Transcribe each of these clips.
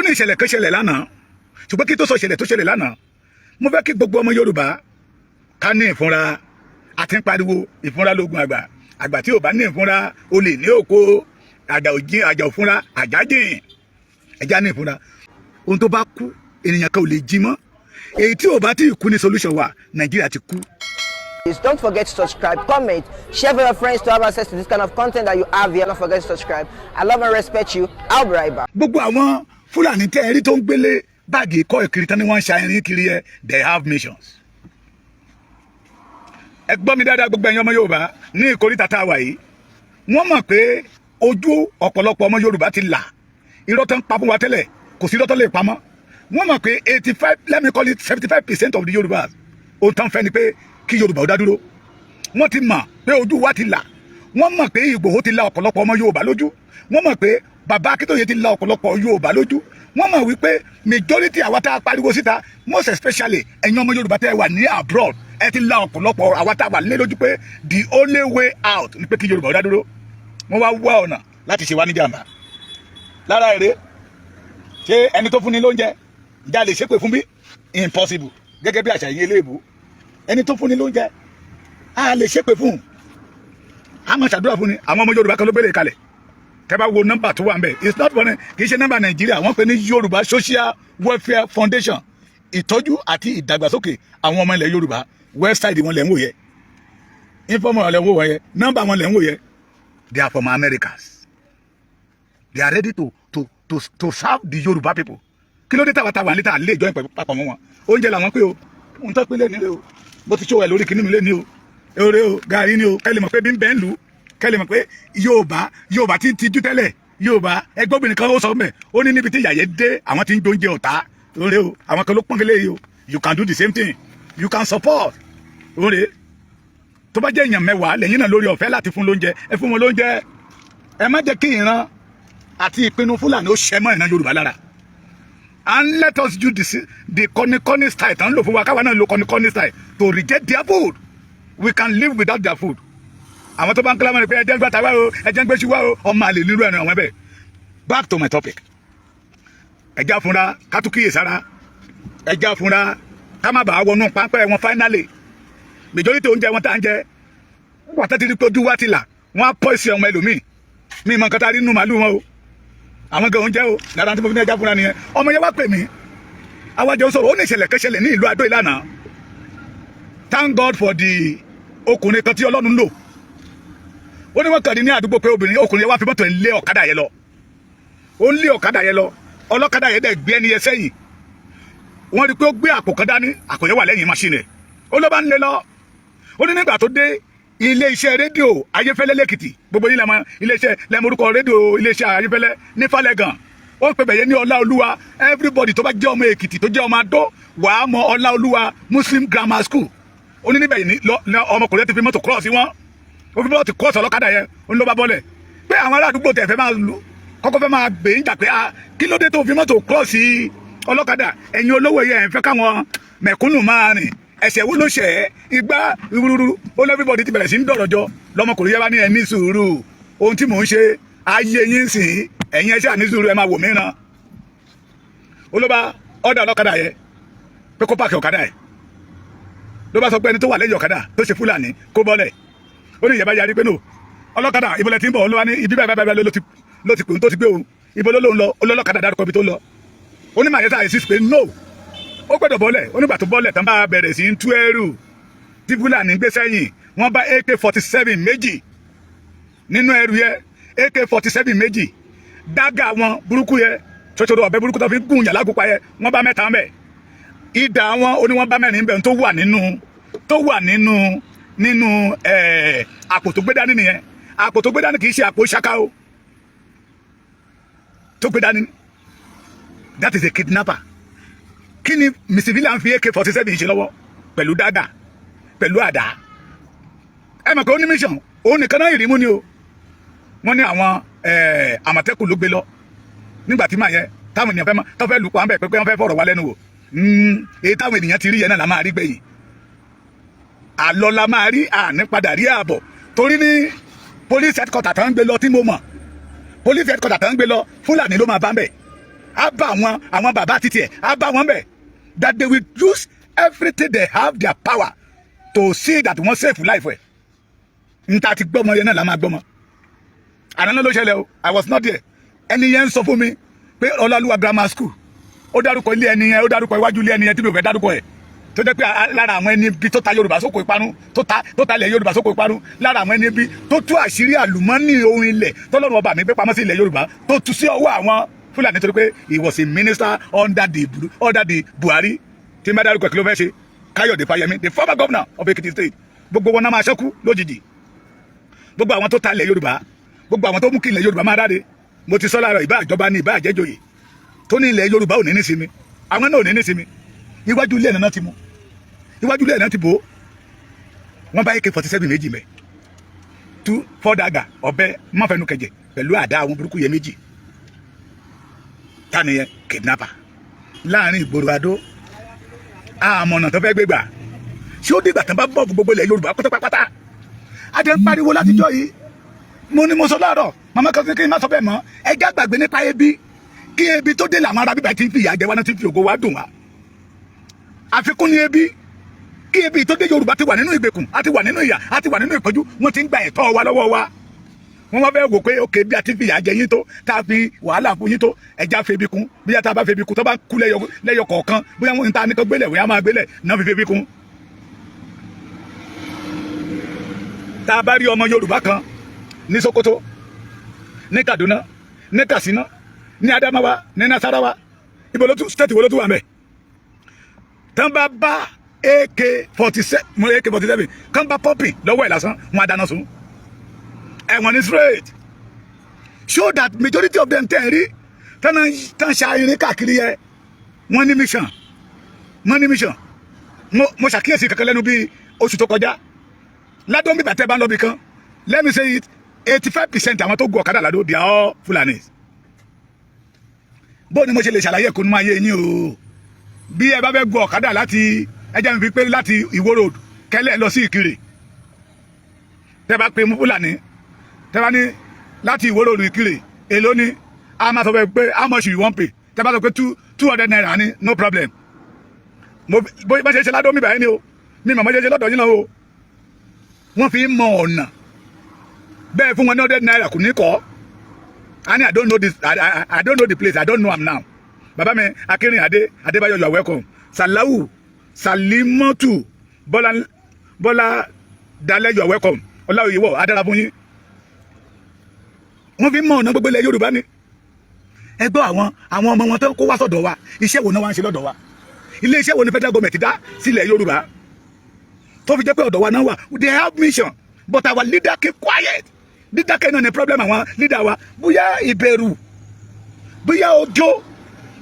ní ìṣẹ̀lẹ̀ kan ṣẹlẹ̀ lánàá ṣùgbọ́n kí tó sọ ìṣẹ̀lẹ̀ tó ṣẹlẹ̀ lánàá mo fẹ́ kí gbogbo ọmọ Yorùbá ká ní ìfúnra àti ń pariwo ìfúnra lógun àgbà tí ò bá ní ìfúnra o lè ní òkó àjà òfúnra àjájìn ẹja ní ìfúnra ohun tó bá kú ènìyàn kan ò lè jí mọ́ èyí tí ò bá tí ì kú ní solution wa Nàìjíríà ti kú. Please don't forget to subscribe, comment, share with your friends to have access to this kind of content that you have here. Don't forget to subscribe. I love and respect you. I'll be right back. Gbogbo àwọn Fúlàní tẹ́ ẹ rí tó ń gbélé báàgì kọ́ ìkiri tán ni wọ́n ń ṣàìrìn kiri ẹ they have missions. Ẹ gbọ́ mi dáadáa gbogbo ẹ̀yin ọmọ Yorùbá ní ìkórìtà tá a wà yìí wọ́n mọ̀ pé ojú ọ̀pọ̀lọpọ̀ ọmọ Yorùbá ti là irọ́ tó ń pa fún wa tẹ́lẹ̀ kò sí irọ́ tó lè pamọ́ wọ́n mọ̀ pé 85 let me call it 75% of the Yorùbá ohun tán fẹ́ ni pé kí Yorùbá ó dá dúró wọ́n ti mọ̀ pé ojú wa ti là wọ́n mọ̀ pé Ìgbòho ti la ọ̀pọ̀lọpọ̀ ọmọ Yorùbá lójú wọ́n mọ̀ pé bàbá Akíntóyè ti la ọ̀pọ̀lọpọ̀ Yorùbá lójú wọ́n mọ̀ wípé majority àwa tá a pariwo síta most especially ẹ̀yin ọmọ Yorùbá tẹ́ wà ní abroad ẹ ti la ọ̀pọ̀lọpọ̀ àwa tá a wà lé lójú pé the only way out ni pé kí Yorùbá ó dá dúró wọ́n wá wá ọ̀nà láti ṣe wá ní jàmbá lára èrè ṣé ẹni tó fún ni lóúnjẹ ìjà lè ṣépè fún bí impossible gẹ́gẹ́ bí àṣà yín eléèbú ẹni tó fún ni lóúnjẹ a lè ṣépè fún a máa ṣàdúrà fún ni àwọn ọmọ Yorùbá kan ló bẹ̀rẹ̀ kalẹ̀ tẹ́ bá wo nọ́mbà tó wà ń bẹ̀ it's not funny kì í ṣe nọ́mbà Nàìjíríà wọ́n pè ní Yorùbá Social Welfare Foundation ìtọ́jú àti ìdàgbàsókè àwọn ọmọ ilẹ̀ Yorùbá website wọn lẹ̀ ń wò yẹ informal lẹ̀ ń wò yẹ nọ́mbà wọn lẹ̀ ń wò yẹ they are from Americas they are ready to serve the Yorùbá people kí ló dé tàwa níta lè jọ ìpè papọ̀ mọ́ wọn oúnjẹ làwọn pé o ohun tó pínlẹ̀ nílé o bó ti ṣòwò ẹ̀ lórí kìnnìún lé ní o ewúre o gàrí ni o kẹ́lẹ́ mọ̀ pé bí ń bẹ́ẹ̀ ń lù ú kẹ́lẹ́ mọ̀ pé Yorùbá ti ń tijú tẹ́lẹ̀ Yorùbá ẹgbọ́bìnrin kan ó sọ mẹ́ ó ní níbi tí ìyàyẹ dé àwọn tí ń jóúnjẹ ọ̀tá ewúre o àwọn kan ló pọ́nkẹ́lẹ́ yìí o you can do the same thing you can support ewúre tó bá jẹ́ èèyàn mẹ́wàá lẹ́yìn náà lórí ọ̀fẹ́ láti fún lóúnjẹ ẹ fún wọn lóúnjẹ ẹ má jẹ́ kí ìran àti ìpinnu Fúlàní ó ṣẹ mọ́ ìran Yorùbá lára and let us do the kọ́ni style tán lò fún wa káwa náà lo kọ́ni style to reject their food we can live without their food àwọn tó bá ń kílámọ̀ ni pé ẹjẹ́ ń gbà tàwa o ẹjẹ́ ń gbé ṣúwá o ọmọ àlè nírú ẹ̀rọ àwọn ẹbẹ̀ back to my topic ẹjẹ́ àfúnra kátúkìyè sára ẹjẹ́ àfúnra ká má bàa wọnú pápẹ́ wọn finally majority oúnjẹ wọn tá à ń jẹ wọ́n tẹ́tí rí pé ojú wa ti là wọ́n á pọ̀ ìsì ọmọ ẹlòmíì mi mọ̀ nǹkan tá a rí nínú màálù wọn o àwọn gan oúnjẹ o lára tí mo fi ní ẹja fúnra nìyẹn ọmọ yẹn wá pè mí awájọ sọ̀rọ̀ ó ní ìṣẹ̀lẹ̀ kẹṣẹlẹ̀ ní ìlú Adó ìlànà thank God for the ọkùnrin kan tí Ọlọ́run lò ó ní wọ́n kàn ní àdúgbò pé ọkùnrin yẹn wá fi mọ́tò lé ọ̀kadà yẹn lọ ó ń lé ọ̀kadà yẹn lọ ọlọ́kadà yẹn dẹ̀ gbé ẹni yẹn sẹ́yìn wọ́n rí pé ó gbé àpò kan dání àpò yẹn wà lẹ́yìn máṣíìnì ẹ̀ ó ló bá ń lé lọ ó ní nígbà tó dé ilé-iṣẹ́ rédíò Ayéfẹ́lẹ́ lẹ́kìtì gbogbo yín lẹ́mọ ilé-iṣẹ́ lẹ́mọ̀rúkọ rédíò ilé-iṣẹ́ Ayéfẹ́lẹ́ ní Fálẹ́gàn ó ń pè bẹ̀yẹ ní Ọláolúwa everybody tó bá jẹ́ ọmọ Èkìtì tó jẹ́ ọmọ Adó wàá mọ Ọláolúwa Muslim Grammar School ó ní níbẹ̀ yìí ọmọkùnrin ti fi mọ́tò cross wọn ó fi mọ́tò cross ọlọ́kadà yẹn ó ní ló bá bọ́lẹ̀ pé àwọn ará àdúgbò tẹ̀ fẹ́ máa lu kọ́kọ́ fẹ́ máa gbé ń jà pé kí ló dé tó fi mọ́tò cross ọlọ́kadà ẹ̀yin olówó yẹn fẹ́ káwọn mẹ̀kúnnù máa rìn ẹsẹ̀ wo ló ṣẹ̀ ẹ́ igbá rúrúrú ó lọ everybody ti bẹ̀rẹ̀ sí ń dọ̀rọ̀ jọ lọmọkùnrin yẹn bá ní ẹ ní sùúrù ohun tí mò ń ṣe ayé yín sìn ẹ̀yin ẹṣẹ́ àní sùúrù ẹ máa wò mí ràn ó ló bá ọ̀dà ọlọ́kadà yẹ pé kó pààkì ọ̀kadà ẹ̀ ló bá sọ pé ẹni tó wà lẹ́yìn ọ̀kadà tó ṣe Fúlàní kó bọ́lẹ̀ ó ní ìyẹ̀bá yarí pé no ọlọ́kadà ìbọ̀lẹ̀ tí ń bọ̀ ó ló wá ní ibi bẹ́ẹ̀ ló ti pè tó ti gbé òun ibo ló lóun lọ olólọ́kadà dárúkọ ibi tó lọ ó ní màá yẹ sáà pé no ó gbọ́dọ̀ bọ́lẹ̀ onígbà tó bọ́lẹ̀ tán bá bẹ̀rẹ̀ sí ń tú ẹrù tí Fúlàní gbé sẹ́yìn wọ́n bá AK-47 méjì nínú ẹrù yẹ AK-47 méjì dágà wọn burúkú yẹ ṣoṣoro ọ̀bẹ burúkú tó fi gùn yàrá gùpa yẹ wọ́n bá mẹ́ta mẹ́ ìdá wọn ó ní wọ́n bá mẹ́rin bẹ̀ tó wà nínú àpò tó gbé dání nìyẹn àpò tó gbé dání kì í ṣe àpò ṣáká o tó gbé dání that is a kidnapper kí ni civilian fi AK-47 ṣe lọ́wọ́ pẹ̀lú dágà pẹ̀lú àdá ẹ mọ̀ pé ó ní mission òun nìkan náà ìrìmú ni o wọ́n ní àwọn àmọ̀tẹ́kùn ló gbé lọ nígbà tí màá yẹ táwọn ènìyàn tó fẹ́ lù pa bẹ́ẹ̀ pé wọ́n fẹ́ fọ̀rọ̀ wá lẹ́nu wò èyí táwọn ènìyàn ti rí yẹn náà la máa rí gbẹ̀yìn àlọ́ la máa rí àní padà rí ààbọ̀ torí ní police headquarter tó ń gbé lọ tí mo mọ̀ police headquarter tó ń gbé lọ Fúlàní ló máa bá ń bẹ̀ á bá àwọn bàbá títí ẹ̀ á bá wọn bẹ̀ that they will use everything they have their power to see that wọ́n save life ẹ̀ nta ti gbọ́mọ yẹn náà la máa gbọ́mọ àná ló ṣẹlẹ̀ o I was not there ẹni yẹn ń sọ fún mi pé Ọláluwa grammar school ó dárúkọ ilé ẹni yẹn ó dárúkọ iwájú ilé ẹni yẹn tí mi ò fẹ́ dárúkọ ẹ̀ tó jẹ́ pé lára àwọn ẹni bí tó ta Yorùbá sóko ìparun tó ta ilẹ̀ Yorùbá sóko ìparun lára àwọn ẹni bí tó tú àṣírí àlùmọ́nì ohun ilẹ̀ tọ́lọ́run ọba mi gbé pamọ́ sí ilẹ̀ Yorùbá tó tú sí ọwọ́ àwọn Fúlàní nítorí pé he was a minister under the Buhari tí n bá dárúkọ kí ló fẹ́ ṣe Káyọ̀dé Fáyẹmí the former governor of Ekiti state gbogbo wọn náà máa ṣẹ́kù lójijì gbogbo àwọn tó ta ilẹ̀ Yorùbá gbogbo àwọn tó mú kí ilẹ̀ Yorùbá máa dáre mo ti sọ láàárọ̀ ìbá àjọba ní ìbá àjẹjòyè tó ní ilẹ̀ Yorùbá ò ní ní sinmi àwọn náà ò ní ní sinmi iwájú ilé ẹ̀nà ti mú iwájú ilé ẹ̀nà ti bò ó wọ́n bá AK-47 méjì mẹ́ tú fọ́dàgà ọ̀bẹ mọ́fẹ́nu kẹjẹ pẹ̀lú àdá àwọn burúkú yẹn méjì tánìyẹn kidnapper láàrin ìgboro Adó àmọ̀nà tó fẹ́ gbégbà ṣé ó dìgbà tán bá bọ̀ gbogbo ilẹ̀ Yorùbá pátápátá adé ń pariwo látijọ́ yìí mo ní mo sọ láàárọ̀ màmá kan kí n má sọ bẹ́ẹ̀ mọ́ ẹjẹ́ àgbàgbé nípa ebi kí ebi tó dé làwọn ará bíbá ti ń fi ìyà jẹ wá náà ti ń fi ògo wá dùn wá àfikún ní ebi kí ebi tó dé Yorùbá ti wà nínú ìgbèkùn àti wà nínú ìyà àti wà nínú ìpọ́njú wọ́n ti ń gba ẹ̀tọ́ wa lọ́wọ́ wa wọ́n wá fẹ́ wò pé òkè bí a ti fi ìyà jẹ yín tó tá a fi wàhálà fún yín tó ẹja febi kún bí a ta bá febi kún tó bá kú lẹ́yọ kọ̀ọ̀kan bóyá wọn ta ní kó gbélẹ̀ wọ́n á máa gbélẹ̀ náà fi febi kún. tá a bá rí ọmọ Yorùbá kan ní Sokoto ní Kaduna ní Katsina ní Adamawa ní Nasarawa ibo ló tún state wo ló tún wà mẹ́ tán bá bá AK-47 kán bá pọ́pì lọ́wọ́ ẹ̀ lásán wọn á dáná sun ẹ̀wọ̀n ní straight show that majority of them tẹ̀ rí tán ṣa irin káàkiri yẹ wọ́n ní mission mo ṣàkíyèsí kankan lẹ́nu bíi oṣù tó kọjá ládùn bíbà tẹ́ bá ń lọ bí kan let me say it 85% àwọn tó gun ọ̀kadà ládùn they are all Fulanis bó ni mo ṣe lè ṣàlàyé ẹ̀kọ́ ní máa yé yín o bí ẹ bá fẹ́ gun ọ̀kadà láti ẹjẹ́ mi fi pé láti Ìwó road kẹ́lẹ́ lọ sí Ìkirè tẹ́ bá pe Fúlàní tẹ́ bá ní láti Ìwó road Ìkirè èló ni a máa sọ pé how much you wan pay tẹ́ bá sọ pé 200 naira ní no problem bó ṣe ṣe ládùn mi báyìí ni o mi mọ̀ mọ́ ṣe ṣe lọ́dọ̀ yín náà o wọ́n fi mọ ọ̀nà bẹ́ẹ̀ fún wọn ní 100 naira kò ní kọ́ ani I don't know this I don't know the place I don't know am now baba mi Akirin Adébáyọ̀ you are welcome Salawu Salimatu Bọ́lá Dalẹ̀ you are welcome Ọláoyèwọ̀ adára fún yín wọ́n fi mọ ọ̀nà gbogbo ilẹ̀ Yorùbá ni ẹ gbọ́ àwọn ọmọ wọn tó kó wá sọ́dọ̀ wa iṣẹ́ wo náà wá ń ṣe lọ́dọ̀ wa ilé iṣẹ́ wo ni federal government dá sílẹ̀ Yorùbá tó fi jẹ́ pé ọ̀dọ̀ wa náà wà they have mission but our leader keep quiet dídákẹ́ náà ni problem àwọn leader wa bóyá ìbẹ̀rù bóyá ọjọ́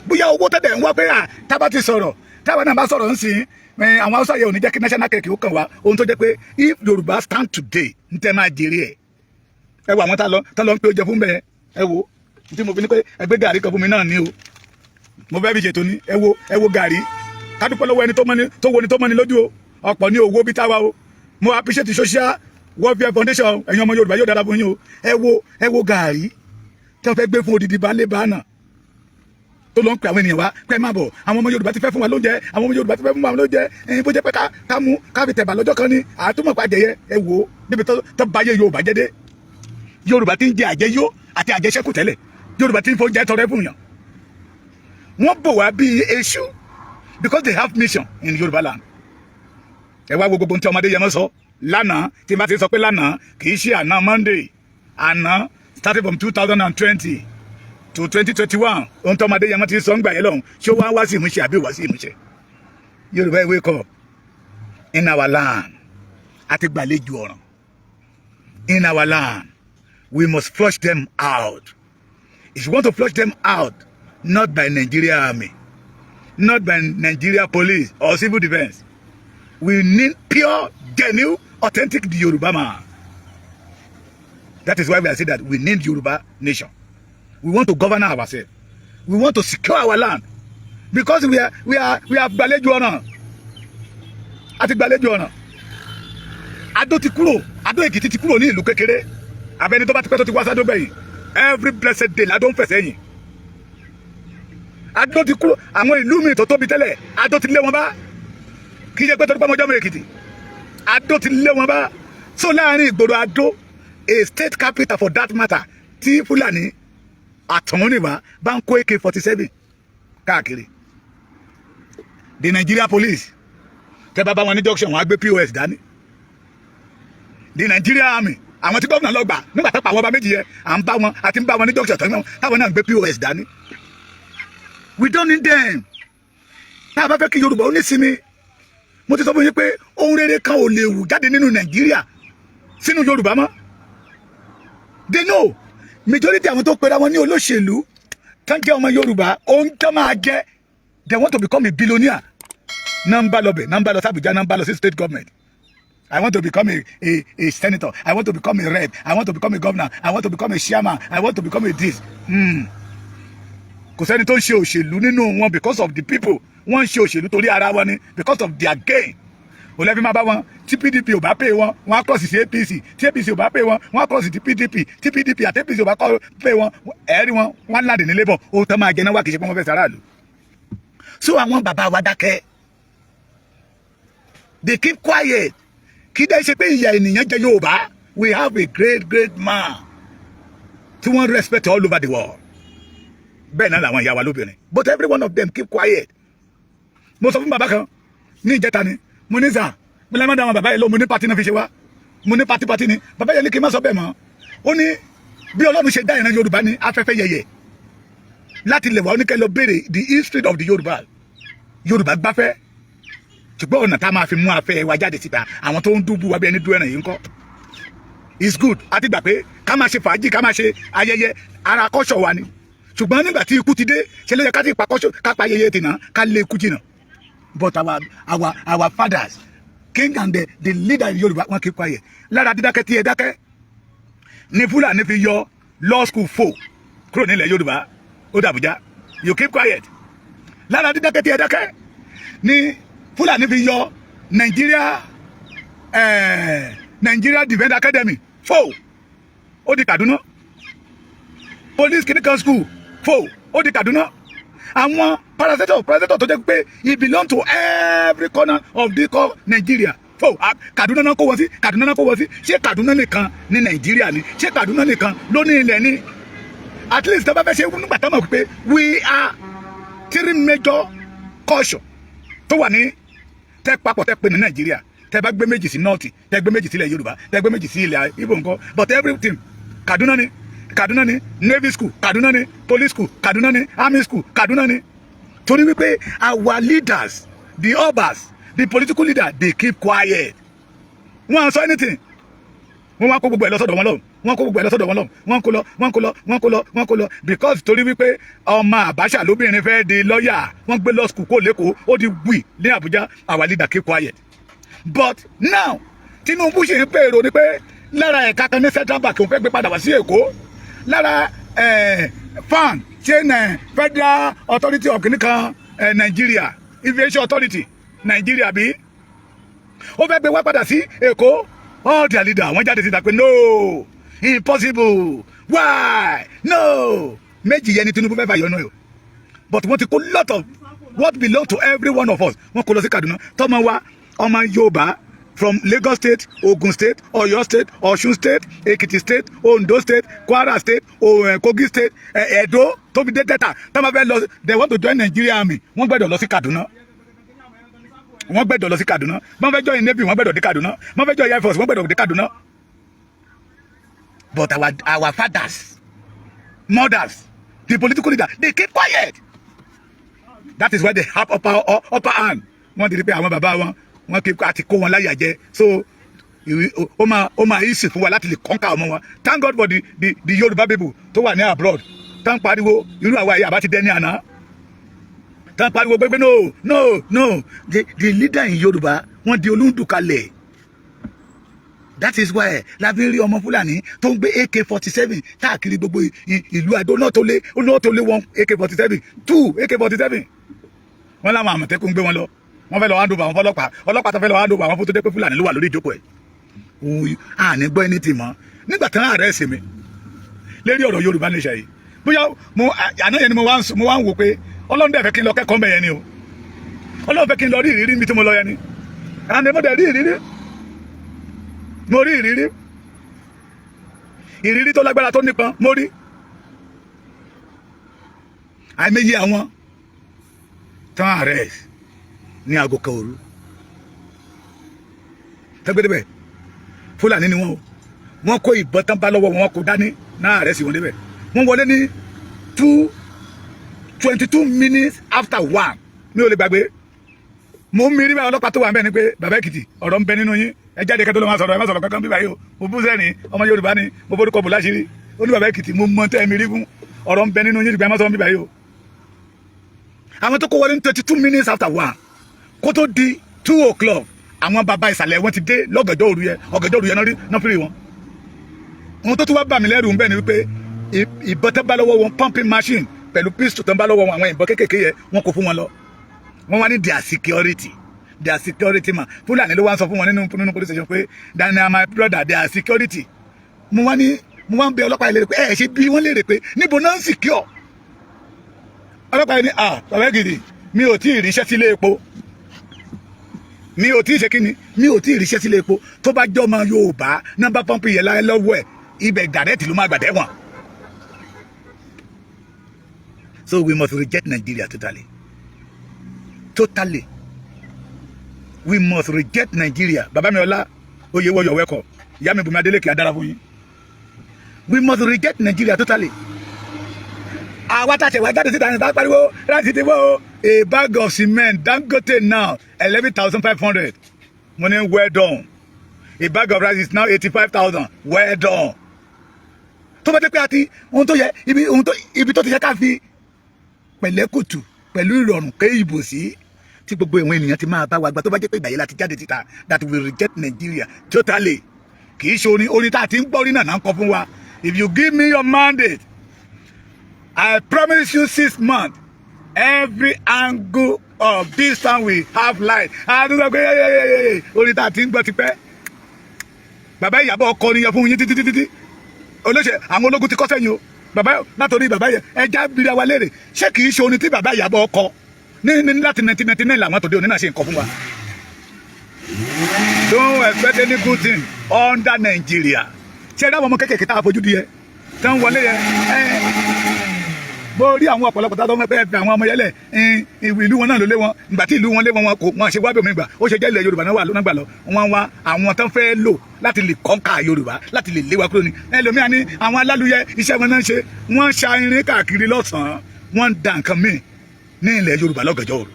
bóyá owó tẹ̀dẹ̀ ń wá pé tábà ti sọ̀rọ̀ tábà náà bá sọ̀rọ̀ ń sìn àwọn Haúsá yẹn ò ní jẹ́ kí national cake ó kàn wá ohun tó jẹ́ pé if Yorùbá stand today ń tẹ́ máa jèrè ẹ̀ ẹ wo àwọn tá lọ ń pé ó jẹ fún bẹ́ẹ̀ ẹ wo tí mo fi ní pé ẹgbẹ́ gàrí kan fún mi náà ní o mo fẹ́ fi ṣètò ní ẹ wo gàrí kádúpẹ́ lọ́wọ́ ẹni tó wo ni tó mọ́ni lójú o ọ̀pọ̀ ní owó bí táwa o mo appreciate social welfare foundation ẹ̀yin ọmọ Yorùbá yóò dára fún yín o ẹ wo gàrí tí wọ́n fẹ́ gbé fún odidi baálé báánà tó lọ ń pè àwọn ènìyàn wá pé má bọ̀ àwọn ọmọ Yorùbá ti fẹ́ fún wa lóúnjẹ àwọn ọmọ Yorùbá ti fẹ́ fún wa lóúnjẹ ẹ̀yin bó jẹ́ pé ká mú ká fi tẹ̀bà lọ́jọ́ kan ní àtúmọ̀ pa àjẹyẹ ẹ wò ó níbi tó báyé Yorùbá jẹ́ dé Yorùbá ti ń jẹ àjẹyó àti àjẹsẹ́kù tẹ́lẹ̀ Yorùbá ti ń fọ́njẹ tọrẹ fún yàn wọ́n bò wá bíi èṣù because they have mission in Yorùbá land ẹ wá wo gbogbo ohun tí ọmọdé yẹn mọ́ sọ lánàá tí n bá ti sọ pé lánàá kì í ṣe àná Monday àná starting from 2020 to 2021 ohun tí ọmọdé yẹn mọ́ ti sọ ń gbà yẹn lọ́hùn ṣé wọ́n wá sí ìmúṣẹ àbí wá sí ìmúṣẹ Yorùbá wake up in our land àti gbàlejò ọ̀ràn in our land we must flush them out if you want to flush them out not by Nigeria army not by Nigeria police or civil defense we need pure genuine authentic Yoruba man. That is why we are saying that we need Yoruba nation. We want to govern ourselves. We want to secure our land because we have gbàlejò ọ̀nà. Àti gbàlejò ọ̀nà. Adó ti kúrò, Adó Èkìtì ti kúrò ní ìlú kékeré. Abẹ́ni tó bá ti pẹ́ tó ti wá sádó gbẹ̀yìn. Every blessed day ládó ń fẹsẹ̀ yìn. Adó ti kúrò àwọn ìlú mi tó tóbi tẹ́lẹ̀ Adó ti lé wọn bá kì í ṣe pé tó dúpọ́ mọ́jọ́ mọ́ Èkìtì Adó ti lé wọn bá so láàrin ìgboro Adó a state capital for that matter tí Fúlàní àtọ̀húnrìnwá bá ń kó AK-47 káàkiri the Nigeria police tẹ́ bá wọn ní junction wọn á gbé POS dání the Nigeria army àwọn tí gómìnà lọ gbà nígbà tó pa àwọn ọba méjì yẹn à ń bá wọn àti ń bá wọn ní junction táwọn náà ń gbé POS dání we don't need them tá a bá fẹ́ kí Yorùbá ó ní sinmi mo ti sọ fún yín pé ohun rere kan ò lè wù jáde nínú Nàìjíríà sínú Yorùbá mọ́ they know majority àwọn tó pera wọn ní olóṣèlú tán jẹ́ ọmọ Yorùbá ohun tó máa jẹ́ they want to become a billionaire nọ́mbà lọ́bẹ̀ nọ́mbà lọ sàbújá nọ́mbà lọ sí state government I want to become a senator I want to become a rep I want to become a governor I want to become a chairman I want to become a this kò sẹ́ni tó ń ṣe òṣèlú nínú wọn because of the people wọ́n ń ṣe òṣèlú torí ara wọn ni because of their gain olẹ́fí máa bá wọn tí PDP ò bá pè wọn wọ́n á cross sí APC tí APC ò bá pè wọn wọ́n á cross sí PDP tí PDP àti APC ò bá pè wọn ẹ̀rí wọn wọ́n á láǹdì ní labour ó tán máa jẹ náà wá kì í ṣe pé wọ́n fẹ́ sàráàlú so àwọn bàbá wa dákẹ́ they keep quiet kí dẹ́ ṣe pé ìyà ènìyàn jẹ Yorùbá we have a great man tí wọ́n respect all over the world bẹ́ẹ̀ náà làwọn ìyá wa lóbìnrin but every one of them keep quiet mo sọ fún bàbá kan ní ìjẹta ni mo ní sà mo lè má dá àwọn bàbá yẹn lọ mo ní pati náà fi ṣe wá mo ní pati ni bàbá yẹn ní kí n má sọ bẹ́ẹ̀ mọ́ ó ní bí Ọlọ́run ṣe dá ìran Yorùbá ní afẹ́fẹ́ yẹyẹ láti lè wá oníkẹ́ lọ béèrè the history of the Yorùbá gbáfẹ́ ṣùgbọ́n ọ̀nà tá a máa fi mú afẹ́ wa jáde síta àwọn tó ń dúbú wa bí ẹni dú ẹran yìí ń kọ́ it's good àti gbà pé ká máa ṣe fàájì ká máa ṣe ayẹyẹ ara kọ́ṣọ̀ wa ni ṣùgbọ́n nígbà tí ikú ti dé ṣe ló yẹ ká ti pa kọ́ṣọ̀ ká pa ayẹyẹ tìǹà ká lé ikú jìnnà but our fathers king and the leader in Yorùbá wọn keep quiet lára dídákẹ́ tí ẹ dákẹ́ ní Fúlàní fi yọ law school fò kúrò nílẹ̀ Yorùbá ó dàbújá you keep quiet lára dídákẹ́ tí ẹ dákẹ́ ní Fúlàní fi yọ Nigeria Defence Academy fò ó di Kaduna police clinical school fò ó di Kaduna àwọn parasitọ̀ tó jẹ́ pé he belong to every corner of the Nigeria fò Kaduna náà kó wọ́n sí ṣé Kaduna nìkan ní Nàìjíríà ni ṣé Kaduna nìkan ló ní ilẹ̀ ni at least tó bá fẹ́ ṣe nígbà tó mọ̀ pé we are three major culture tó wà ní tẹ́ papọ̀ tẹ́ pé ní Nàìjíríà tẹ́ bá gbé méjì sí north tẹ́ gbé méjì sílẹ̀ Yorùbá tẹ́ gbé méjì sí ilẹ̀ Igbo nǹkan but everything Kaduna ni Navy school Kaduna ni police school Kaduna ni army school Kaduna ni torí wípé our leaders the obas the political leader they keep quiet wọ́n sọ anything wọ́n wá kó gbogbo ẹ̀ lọ́sọ̀dọ̀ wọn lọ́wọ́ wọ́n kó lọ because torí wípé ọmọ Abacha lóbìnrin fẹ́ di lọ́ọ̀yà wọ́n gbé law school kó lẹ́kọ̀ọ́ ó di wì ní Àbújá our leader keep quiet but now Tinubu ṣe ń pèrò ni pé lára ẹ̀ka kan ní Central Bank òun fẹ́ gbé padà wá sí Èkó lára fan ṣe Federal Authority of kìnìkan Nigeria Aviation Authority Nigeria bí ó fẹ́ gbé wá padà sí Èkó all their leaders wọ́n jáde síta pé no impossible why no méjì yẹn ni Tinubu fẹ́ fà yọnu ẹ̀ but wọ́n ti kó lot of what belong to every one of us wọ́n kó lọ sí Kaduna tọ́mọ wa ọmọ Yorùbá from Lagos State, Ogun State, Oyo State, Osun State, Ekiti State, Ondo State, Kwara State, Kogi State, Edo, tó fi dé Delta. They want to join Nigeria Army. Wọ́n gbẹ́dọ̀ lọ sí Kaduna. Wọ́n fẹ́ join Navy, wọ́n gbẹ́dọ̀ dé Kaduna. Wọ́n fẹ́ join Air Force, wọ́n gbẹ́dọ̀ dé Kaduna. But our fathers, mothers, the political leaders, they keep quiet. That is why they have upper hand. Wọ́n ti rí pé àwọn bàbá wọn wọ́n kí àti kó wọn láyà jẹ so ó máa easy fún wa láti lè conquer ọmọ wọn. Thank God for the Yoruba people tó wà ní abroad tán pariwo irú àwa yìí àbá ti dẹni àná tán pariwo pé no the leader in Yoruba wọ́n di olúndùn kalẹ̀. That is why lábẹ́ rí ọmọ Fúlàní tó ń gbé AK-47 káàkiri gbogbo ìlú Adó náà tó lé wọn AK-47 2 AK-47 wọ́n láwọn Àmọ̀tẹ́kùn gbé wọn lọ wọ́n fẹ́ lọ hand over àwọn ọlọ́pàá tó fẹ́ lọ hand over àwọn fótó dé pé Fúlàní ló wà lórí ìjókòó ẹ̀ àní gbọ́ ẹni tì mọ́ nígbà tán ààrẹ ẹ̀sìn mi lérí ọ̀rọ̀ Yorùbá nation yìí bóyá àná yẹn ni mo wá ń wò pé Ọlọ́run dẹ̀ fẹ́ kí n lọ kẹ́kọ̀ọ́ mẹ́yẹn ni o Ọlọ́run fẹ́ kí n lọ rí ìrírí mi tí mo lọ yẹn ni àná mo dẹ̀ rí ìrírí mo rí ìrírí tó lágbára tó nípọn mo rí àìmọye àwọn tán arrest ní aago kan òru tẹ́gbẹ́dẹ́bẹ̀ Fúlàní ni wọ́n o wọ́n kó ìbọn tán bá lọ́wọ́ wọn kó dání náà arrest wọn débẹ̀ wọ́n wọlé ní 22 minutes after 1 mi ò lè gbàgbé mo ń mirí báyìí ọlọ́pàá tó wà ń bẹ̀ ni pé bàbá Èkìtì ọ̀rọ̀ ń bẹ nínú yín ẹ jáde kẹ́tọ́ ló máa sọ̀rọ̀ ẹ má sọ̀rọ̀ kankan bí báyìí o mo bú sẹ́rìn ọmọ Yorùbá ni mo forúkọ bò láṣìírí ó ní bàbá Èkìtì mo mọ tẹ́ mi rí fún ọ̀rọ̀ ń bẹ nínú yín ìgbà ẹ má sọ̀rọ̀ bí báyìí o. àwọn tó kó wọlé ní 22 minutes after 1 kó tó di 2 o'clock àwọn bàbá ìsàlẹ̀ wọn ti dé lọ́gànjọ́ òru yẹn náà fìrí wọn. ohun tó tún wá bà mí lẹ́rù ń bẹ̀ ni wípé ìbọn tó bá lọ́wọ́ wọn pumping machine pẹ̀lú pistol tó bá lọ́wọ́ wọn àwọn ìbọn kékèké yẹn wọn kò fún wọn lọ wọn wá ní their security man Fúlàní ló wá ń sọ fún wọn nínú police station pé Daniel my brother their security mo wá ń bẹ ọlọ́pàá ilé rẹ pé ẹ ṣe bí wọ́n lè rè pé níbo náà ń secure ọlọ́pàá yẹn ní bàbá Èkìtì mi ò tí ì ríṣẹ́ sílé epo mi ò tí ì ṣe kíni mi ò tí ì ríṣẹ́ sílé epo tó bá jọ́ ọmọ Yorùbá nọ́mbà pọ́ǹpì yẹn láyé lọ́wọ́ ẹ̀ ibẹ̀ dàrẹ́tì ló máa gbàdẹ́ wọn. So we must reject Nigeria totally. We must reject Nigeria. Baba mi ọlá oyè wọ your welcome. Ìyá mi Bùnmi Adélékè adára fún yín. We must reject Nigeria totally. Àwa tá ṣe wá jáde síta ní tá pariwo láti ti wọ́ a bag of cement Dangote now 11,500. Mo ní well done. A bag of rice is now 85,000. Well done. Tó bá dé pé àti ohun tó yẹ ibi tó ti yẹ ká fi pẹ̀lẹ́kùtù pẹ̀lú ìrọ̀rùn pé ìbò sí tí gbogbo ìwọ̀n ènìyàn ti máa bá wa gba tó bá jẹ́ pé ìgbà yìí láti jáde síta that we reject Nigeria totally kì í ṣe orin tá a ti ń gbọ́ orin náà ń kọ fún wa if you give me your mandate I promise you 6 months every angle of this town will have light àdúgbò pé orin tá a ti ń gbọ́ ti pẹ́ bàbá Ìyábọ̀ ọkọ nìyẹn fún yín títí olóṣè àwọn ológun ti kọ́ sẹ́yìn o bàbá látòrí bàbá yẹn ẹja bíra wa léèrè ṣé kì í ṣe orin tí bàbá Ìyábọ̀ ọkọ ní láti 1999 làwọn tòde òní náà ṣe nǹkan fún wa. Don't expect any good thing under Nigeria. Ṣé ẹ dáwọn ọmọ kékèké tá a fojú di yẹ tán wọlé yẹ bó rí àwọn ọ̀pọ̀lọpọ̀ tá a tọ́ fẹ́ fi àwọn ọmọ yẹlẹ̀ ìlú wọn náà ló lé wọn ìgbà tí ìlú wọn lé wọn kò wọn ṣe wábẹ̀ omi gbà ó ṣe jẹ́ ilẹ̀ Yorùbá náà wà lónà gbà lọ wọn wá àwọn tán fẹ́ lò láti lè kọ́ńkà Yorùbá láti lè lé wa kúrò ní ẹlòmíà ní àwọn alálùyẹ iṣẹ́ wọn náà ṣe wọ́n ṣa irin káàkiri lọ́sàn-án wọ́n ń da nǹkan míì ní ilẹ̀ Yorùbá lọ́gànjọ́ òru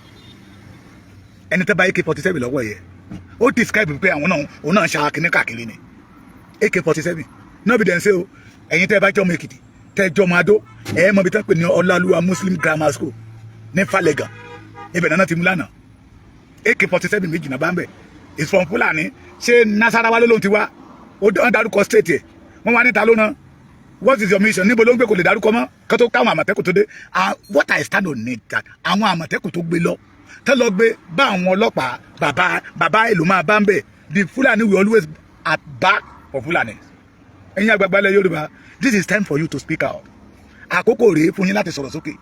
ẹni tẹ́ bá AK-47 lọ́wọ́ yẹ ó describe pé àwọn náà òun náà ṣa kíní káàkiri ni AK-47 náà bí dẹ̀ ń ṣe o ẹ̀yin tẹ́ bá jọ́ ọmọ Èkìtì tẹ́ jọ́ ọmọ Adó ẹ̀ mọ̀ bí tán pè ní Ọláluwa Muslim Grammar School ní Fálẹ́gàn ibẹ̀ náà ti mú lánàá AK-47 méjì náà bá ń bẹ̀ is from Fúlàní ṣé Nasarawa ló lóun ti wá ó dárúkọ state ẹ̀ wọ́n wá níta lónà what is your mission níbo ló ń gbé kò lè dárúkọ mọ́ kó tó káwọn àmọ̀tẹ́kùn tó dé what I stand on it that àwọn àmọ̀tẹ́kùn tó gbé lọ tẹ́ lọ gbé bá àwọn ọlọ́pàá bàbá èlò máa bá ń bẹ̀ the Fulani will always at back for Fulani ẹ̀yin àgbàgbà ilẹ̀ Yorùbá this is time for you to speak out àkókò rèé fún yín láti sọ̀rọ̀ sókè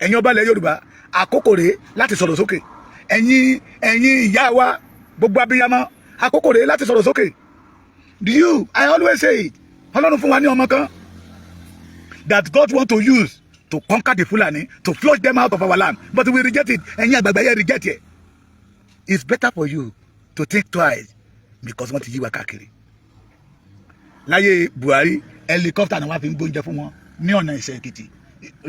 ẹ̀yin ọba ilẹ̀ Yorùbá àkókò rèé láti sọ̀rọ̀ sókè ẹ̀yin ìyá wa gbogbo abiyamọ àkókò rèé láti sọ̀rọ̀ sókè I always say it Ọlọ́run fún wa ní ọmọ kan that God want to use to conquer the Fulani to flush them out of our land but we reject it ẹ̀yin àgbàgbà yẹn reject it it's better for you to think twice because wọ́n ti yí wa káàkiri láyé Buhari helicopter náà wá fi ń gbóúnjẹ fún wọn ní ọ̀nà ìṣẹ̀ Èkìtì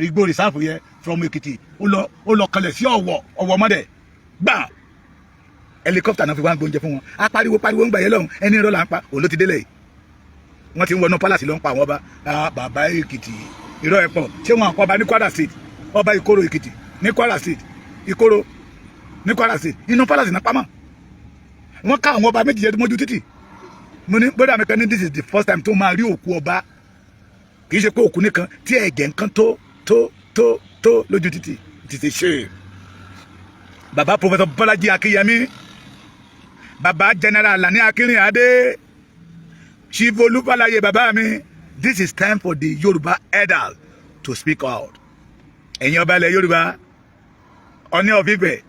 igbó rìsáàfù yẹ from Èkìtì ó lọ kalẹ̀ sí ọ̀wọ̀ mọ́dẹ̀ gbà helicopter náà fi wá ń gbóúnjẹ fún wọn a pariwo ń gbà yẹn lọ́hùn ẹni irọ́ là ń pa òun ló ti délẹ̀ yìí wọ́n ti ń wọnú palace ló ń pa àwọn ọba bàbá Èkìtì irọ́ ẹ̀ pọ̀ ṣé wọn àpọ̀ ọba ní Kwara State ọba Ìkòrò Èkìtì ní Kwara State Ìkòrò ní Kwara State inú palace náà pamọ́ wọ́n ká àwọn ọba méjì yẹn mọ́jú títì mo ní brother mi kan ní this is the first time tó máa rí òkú ọba kì í ṣe pé òkú nìkan tí ẹ̀jẹ̀ nǹkan tó lójú títì ti ṣe ṣe bàbá Professor Bọ́lájí Akínyẹmí bàbá General Lani Akínrìnádé Chief Olúfàlàyé bàbá mi this is time for the Yoruba elders to speak out ẹ̀yin ọba ilẹ̀ Yorùbá Oni of Ife,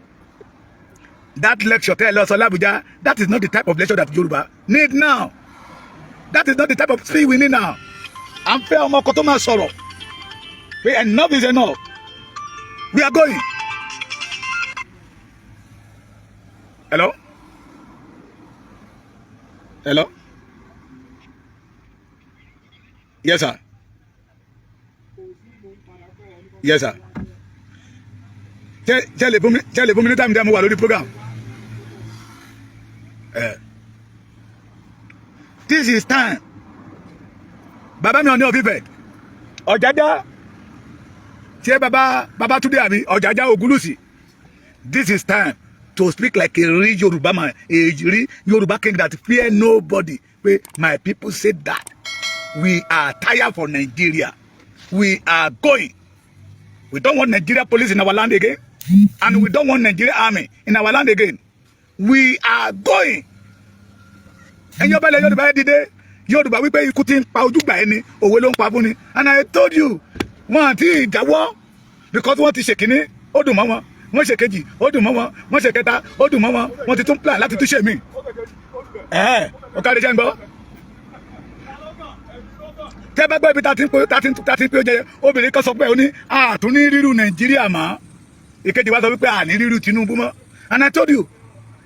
that lecture tell us Abuja, that is not the type of lecture that Yoruba need now. That is not the type of speech we need now. I'm fair ọmọ kan tó máa sọ̀rọ̀. Enough is enough. We are going. Hello? Hello? Yes, sir. Yes, sir. Tell the woman time they are the program. This is time. Baba mi Oni of Ife. Ojaja. Say Baba today abi Ojaja Ogulusi. This is time to speak like a real Yoruba man, a real Yoruba king that fear nobody. My people said that. We are tired for Nigeria. We are going. We don't want Nigeria police in our land again. And we don't want Nigeria army in our land again. We are going. And Yoruba did it. Yoruba we pay ikutin pa ojugba eni owe lo npa fún ni. And I told you, wọ́n ti jawo because wọ́n ti ṣe kíní ó dùn mọ́ wọn. Wọ́n ṣe kejì ó dùn mọ́ wọn. Wọ́n ṣe kẹta ó dùn mọ́ wọn. Wọ́n ti tún plan láti tún ṣe mí. O ka de je nbo. Tẹ́ bá gbọ́ ibi tá tin pé ó jẹ obìnrin kan sọ pé ó ní a tún ní ríru Nàìjíríà mọ́. Ìkejì wá sọ wípé a ní ríru Tinubu mọ́. And I told you,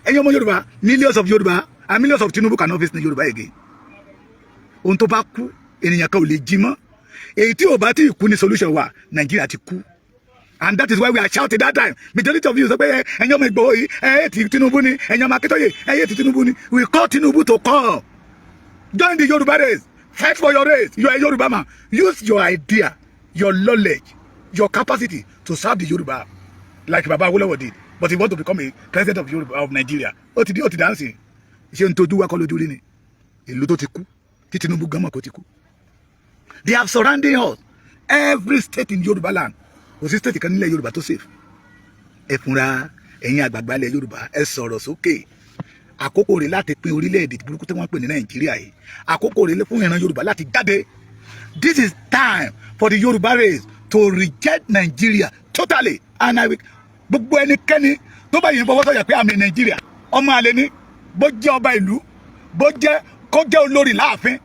ẹ̀yin ọmọ Yorùbá, millions of Yoruba and millions of Tinubu cannot face Yoruba again. Ohun tó bá kú ènìyàn kan ò lè jí mọ́. Èyí tí ò bá tí kú ní solution wa Nàìjíríà ti kú. And that is why we are shouting that time. Majority of you sọ pé ẹ̀yin ọmọ Ìgbòho yìí ti Tinubu ni, ẹ̀yin ọmọ Akíntóyè ti Tinubu ni. We call Tinubu to call. Join the Yoruba race. Fight for your race. You are a Yoruba man. Use your idea, your knowledge, your capacity to serve the Yoruba like Baba Awolowo did. But he want to become a president of Yoruba of Nigeria. Ó ti dancing. Ṣé n tójú wa kọ́ lójú rí ni? Ìlú tó ti kú. Tí Tinubu gan mọ̀ kó ti kú. They have surrounding us. Every state in Yoruba land. Kò sí state kan nílẹ̀ Yoruba tó safe. Ẹ fúnra ẹ̀yin àgbààgbà ilẹ̀ Yoruba ẹ sọ̀rọ̀ sókè. Àkókò rẹ̀ láti pín orílẹ̀-èdè burúkú tí wọ́n pè ní Nàìjíríà yìí. Àkókò rẹ̀ fún ìran Yorùbá láti jáde. This is time for the Yoruba race to reject Nigeria totally. And I will gbogbo ẹnikẹ́ni tó bá yìnbọn fọwọ́sọ̀yà pé àmì Nàìjíríà ọmọ àlè ni bó jẹ́ ọba ìlú bó jẹ́ kó jẹ́ olórí láàfin.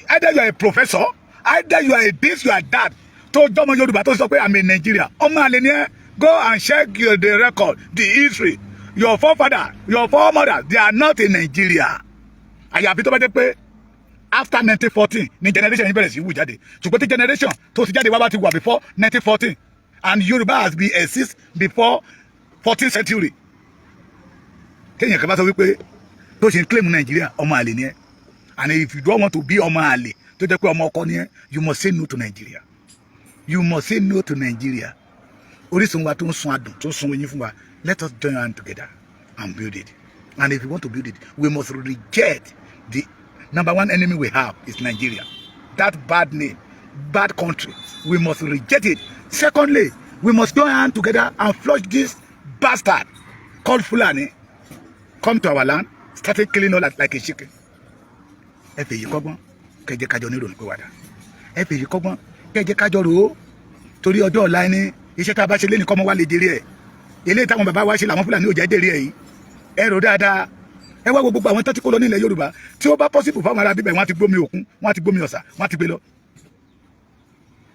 Either you are a professor, either you are a this, you are that. Tó jọmọ Yorùbá tó sọ pé àmì Nàìjíríà ọmọ àlè ni ẹ. Go and check the record, the history. Your forefather, your foremothers, they are not in Nigeria. Àyàfi tó bá jẹ́ pé after 1914 ni generation yìí bẹ̀rẹ̀ sí wù jáde. Ṣùgbọ́n tí generation tó ti jáde wá bá ti wà before 1914 and Yoruba has been exist before 14th century. Kéèyàn kan bá sọ wípé tó ṣe ń claim Nigeria ọmọ àlè ni ẹ. And if you don't want to be ọmọ àlè tó jẹ́ pé ọmọ ọkọ ni ẹ, you must say no to Nigeria. You must say no to Nigeria. Orísun wa tó ń sun adùn tó ń sun oyin fún wa. Let us join hands together and build it. And if we want to build it, we must reject the number one enemy we have is Nigeria. That bad name, bad country. We must reject it. Secondly, we must join hands together and flush this bastard called Fulani come to our land, started killing us like a chicken. Ẹ fèyí kọ́gbọ́n kẹjẹ kájọ ní ìrònú pé wàdà. Ẹ fèyí kọ́gbọ́n kẹjẹ kájọ rò ó torí ọjọ́ ọ̀la ẹni iṣẹ́ tá a bá ṣe lé ní kọ́mọ wá lè dèrè ẹ̀. Eléyìí táwọn bàbá wa ṣe làwọn Fúlàní ò jẹ́ dèrè ẹ̀ yìí. Ẹ rò dáadáa. Ẹ wá gbogbo àwọn tó ti kó lọ nílẹ̀ Yorùbá tí ó bá possible fáwọn ará bíbẹ̀ wọ́n ti gbómi òkun wọ́n ti gbómi ọ̀sà wọ́n ti gbé lọ.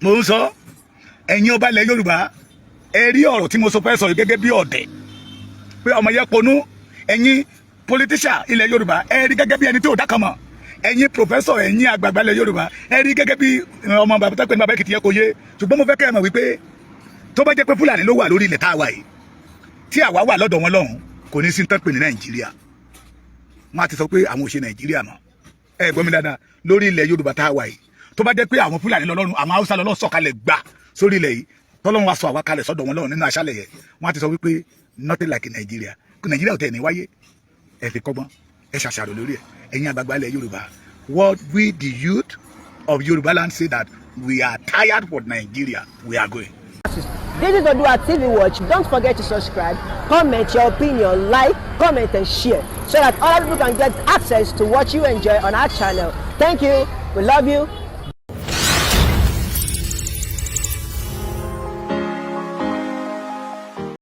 Mo ń sọ ẹ̀yin ọba ilẹ̀ Yorùbá ẹ rí ọ̀rọ̀ tí mo sọ fẹ́ sọ gẹ́gẹ́ bí ọ̀dẹ̀ pé ọmọ yẹn ponú ẹ̀yin politician ilẹ̀ Yorùbá ẹ rí gẹ́gẹ́ bí ẹni tí ò dákan mọ̀ ẹ̀yin professor ẹ̀yin àgbààgbà ilẹ̀ Yorùbá ẹ rí gẹ́gẹ́ bí ọmọ bàbá tó pé ní bàbá Èkìtì yẹn kò yé ṣùgbọ́n mo fẹ́ kẹ́ ẹ mọ̀ wípé tó bá jẹ́ pé Fúlàní ló wà lórí ilẹ̀ tá a wà yìí tí àwa wà lọ́dọ̀ wọn lọ́hùn kò ní sí tán pè ní Nàìjíríà wọ́n á ti sọ pé àwọn ò ṣe Nàìjíríà mọ́ ẹ gbọ́ mi dáadáa lórí ilẹ̀ Yorùbá tá a wà yìí tó bá jẹ́ pé àwọn Fúlàní lọ́lọ́run àwọn Haúsá lọ́lọ́ sọ̀kalẹ̀ gbà sórí ilẹ̀ yìí tọ́lọ́run wa sọ àwa kalẹ̀ sọ́dọ̀ wọn lọ́hùn nínú aṣálẹ̀ yẹn wọ́n á ti sọ wípé nothing like Nigeria Nigeria ò tẹ̀ ní wáyé ẹ fi kọ́gbọ́n ẹ ṣàṣàrò lórí ẹ ẹ̀yin àgbààgbà ilẹ̀ Yorùbá what we the youth of Yoruba land say that we are tired for Nigeria we are going. This is ODUA TV Watch. Don't forget to subscribe, comment your opinion, like, comment and share so that other people can get access to what you enjoy on our channel. Thank you. We love you.